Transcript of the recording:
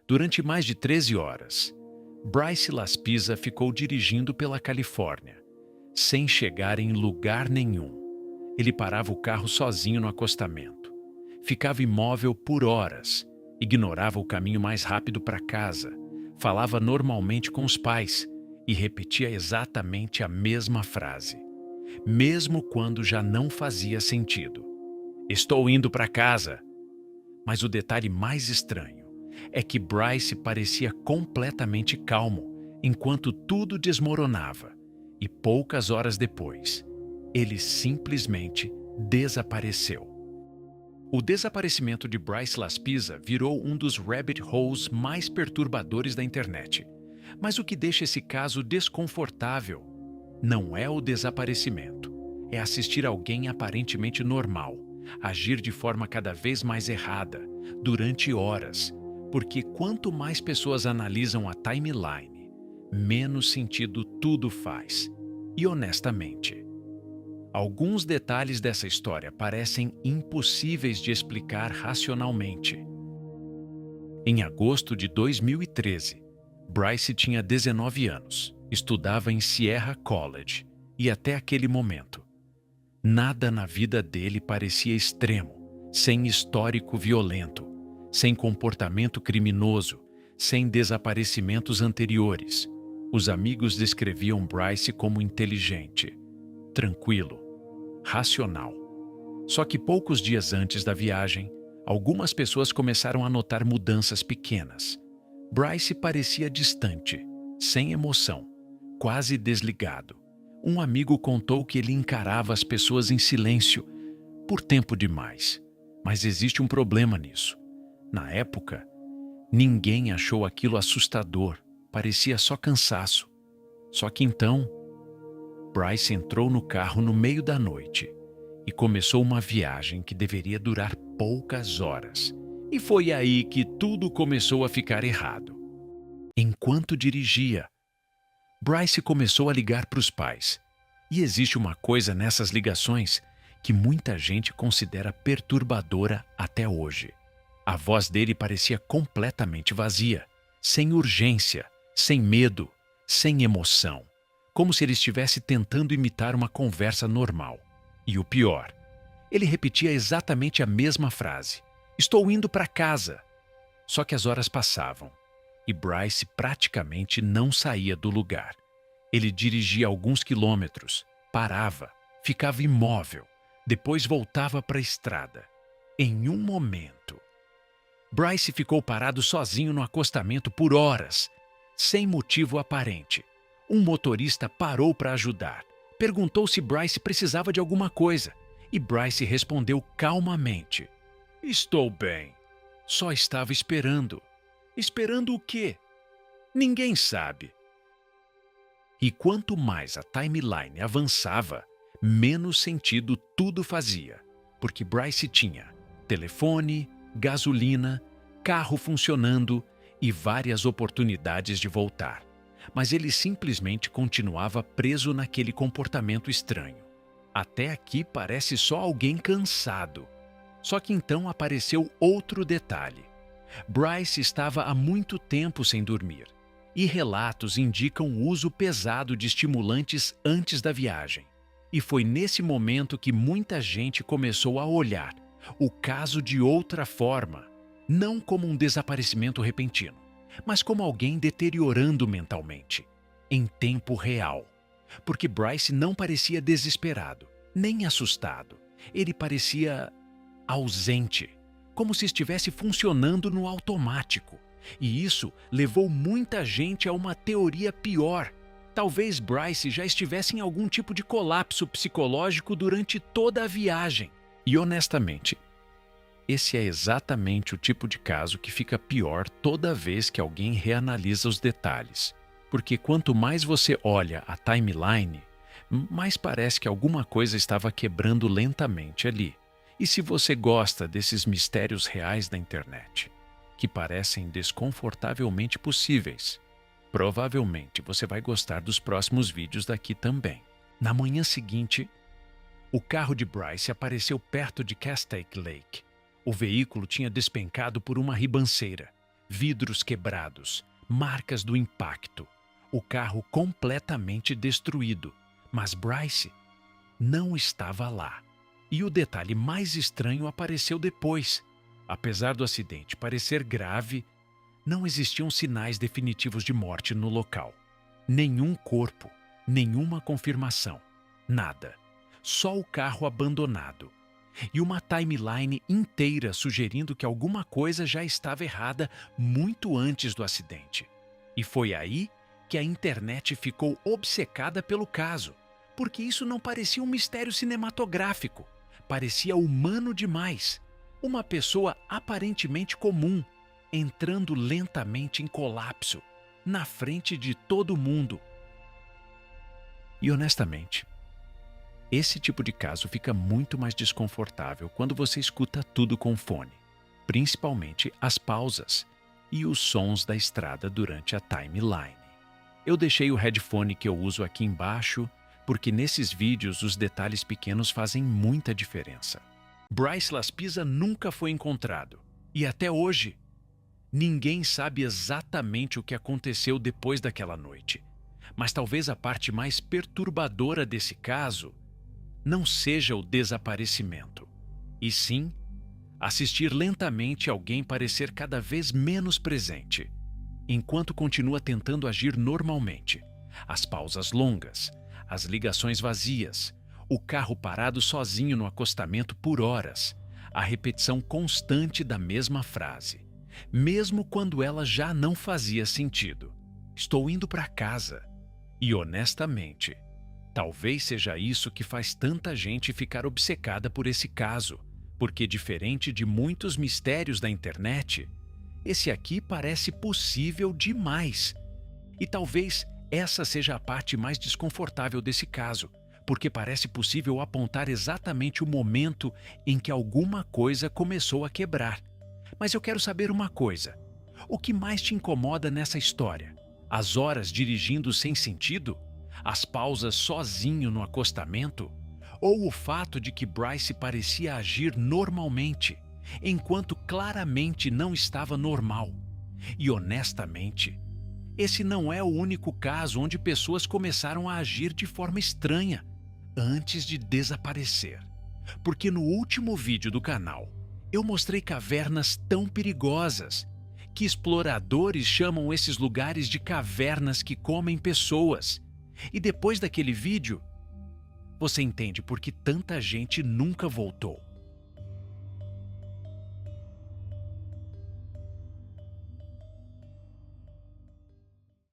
Durante mais de 13 horas, Bryce Laspisa ficou dirigindo pela Califórnia, sem chegar em lugar nenhum. Ele parava o carro sozinho no acostamento. Ficava imóvel por horas, ignorava o caminho mais rápido para casa, falava normalmente com os pais e repetia exatamente a mesma frase, mesmo quando já não fazia sentido. Estou indo para casa. Mas o detalhe mais estranho é que Bryce parecia completamente calmo enquanto tudo desmoronava, e poucas horas depois, ele simplesmente desapareceu. O desaparecimento de Bryce Laspisa virou um dos rabbit holes mais perturbadores da internet. Mas o que deixa esse caso desconfortável não é o desaparecimento, é assistir alguém aparentemente normal agir de forma cada vez mais errada durante horas, porque quanto mais pessoas analisam a timeline, menos sentido tudo faz. E honestamente, alguns detalhes dessa história parecem impossíveis de explicar racionalmente. Em agosto de 2013, Bryce tinha 19 anos, estudava em Sierra College e até aquele momento, nada na vida dele parecia extremo, sem histórico violento, sem comportamento criminoso, sem desaparecimentos anteriores. Os amigos descreviam Bryce como inteligente, tranquilo, racional. Só que poucos dias antes da viagem, algumas pessoas começaram a notar mudanças pequenas. Bryce parecia distante, sem emoção, quase desligado. Um amigo contou que ele encarava as pessoas em silêncio por tempo demais. Mas existe um problema nisso. Na época, ninguém achou aquilo assustador, parecia só cansaço. Só que então, Bryce entrou no carro no meio da noite e começou uma viagem que deveria durar poucas horas. E foi aí que tudo começou a ficar errado. Enquanto dirigia, Bryce começou a ligar para os pais. E existe uma coisa nessas ligações que muita gente considera perturbadora até hoje. A voz dele parecia completamente vazia, sem urgência, sem medo, sem emoção, como se ele estivesse tentando imitar uma conversa normal. E o pior, ele repetia exatamente a mesma frase: "Estou indo para casa." Só que as horas passavam e Bryce praticamente não saía do lugar. Ele dirigia alguns quilômetros, parava, ficava imóvel, depois voltava para a estrada. Em um momento, Bryce ficou parado sozinho no acostamento por horas, sem motivo aparente. Um motorista parou para ajudar, perguntou se Bryce precisava de alguma coisa, e Bryce respondeu calmamente: "Estou bem. Só estava esperando." Esperando o quê? Ninguém sabe. E quanto mais a timeline avançava, menos sentido tudo fazia, porque Bryce tinha telefone, gasolina, carro funcionando e várias oportunidades de voltar. Mas ele simplesmente continuava preso naquele comportamento estranho. Até aqui parece só alguém cansado. Só que então apareceu outro detalhe. Bryce estava há muito tempo sem dormir, e relatos indicam o uso pesado de estimulantes antes da viagem. E foi nesse momento que muita gente começou a olhar o caso de outra forma, não como um desaparecimento repentino, mas como alguém deteriorando mentalmente, em tempo real. Porque Bryce não parecia desesperado, nem assustado. Ele parecia ausente, como se estivesse funcionando no automático. E isso levou muita gente a uma teoria pior. Talvez Bryce já estivesse em algum tipo de colapso psicológico durante toda a viagem. E honestamente, esse é exatamente o tipo de caso que fica pior toda vez que alguém reanalisa os detalhes. Porque quanto mais você olha a timeline, mais parece que alguma coisa estava quebrando lentamente ali. E se você gosta desses mistérios reais da internet, que parecem desconfortavelmente possíveis, provavelmente você vai gostar dos próximos vídeos daqui também. Na manhã seguinte, o carro de Bryce apareceu perto de Castaic Lake. O veículo tinha despencado por uma ribanceira, vidros quebrados, marcas do impacto, o carro completamente destruído. Mas Bryce não estava lá. E o detalhe mais estranho apareceu depois. Apesar do acidente parecer grave, não existiam sinais definitivos de morte no local. Nenhum corpo, nenhuma confirmação, nada. Só o carro abandonado. E uma timeline inteira sugerindo que alguma coisa já estava errada muito antes do acidente. E foi aí que a internet ficou obcecada pelo caso, porque isso não parecia um mistério cinematográfico, parecia humano demais. Uma pessoa aparentemente comum, entrando lentamente em colapso, na frente de todo mundo. E honestamente, esse tipo de caso fica muito mais desconfortável quando você escuta tudo com fone, principalmente as pausas e os sons da estrada durante a timeline. Eu deixei o headphone que eu uso aqui embaixo, porque nesses vídeos os detalhes pequenos fazem muita diferença. Bryce Laspisa nunca foi encontrado, e até hoje, ninguém sabe exatamente o que aconteceu depois daquela noite. Mas talvez a parte mais perturbadora desse caso não seja o desaparecimento, e sim assistir lentamente alguém parecer cada vez menos presente, enquanto continua tentando agir normalmente. As pausas longas, as ligações vazias, o carro parado sozinho no acostamento por horas, a repetição constante da mesma frase, mesmo quando ela já não fazia sentido. Estou indo para casa. E honestamente, talvez seja isso que faz tanta gente ficar obcecada por esse caso, porque diferente de muitos mistérios da internet, esse aqui parece possível demais. E talvez essa seja a parte mais desconfortável desse caso, porque parece possível apontar exatamente o momento em que alguma coisa começou a quebrar. Mas eu quero saber uma coisa: o que mais te incomoda nessa história? As horas dirigindo sem sentido? As pausas sozinho no acostamento? Ou o fato de que Bryce parecia agir normalmente, enquanto claramente não estava normal? E honestamente, esse não é o único caso onde pessoas começaram a agir de forma estranha antes de desaparecer. Porque no último vídeo do canal, eu mostrei cavernas tão perigosas que exploradores chamam esses lugares de cavernas que comem pessoas. E depois daquele vídeo, você entende por que tanta gente nunca voltou.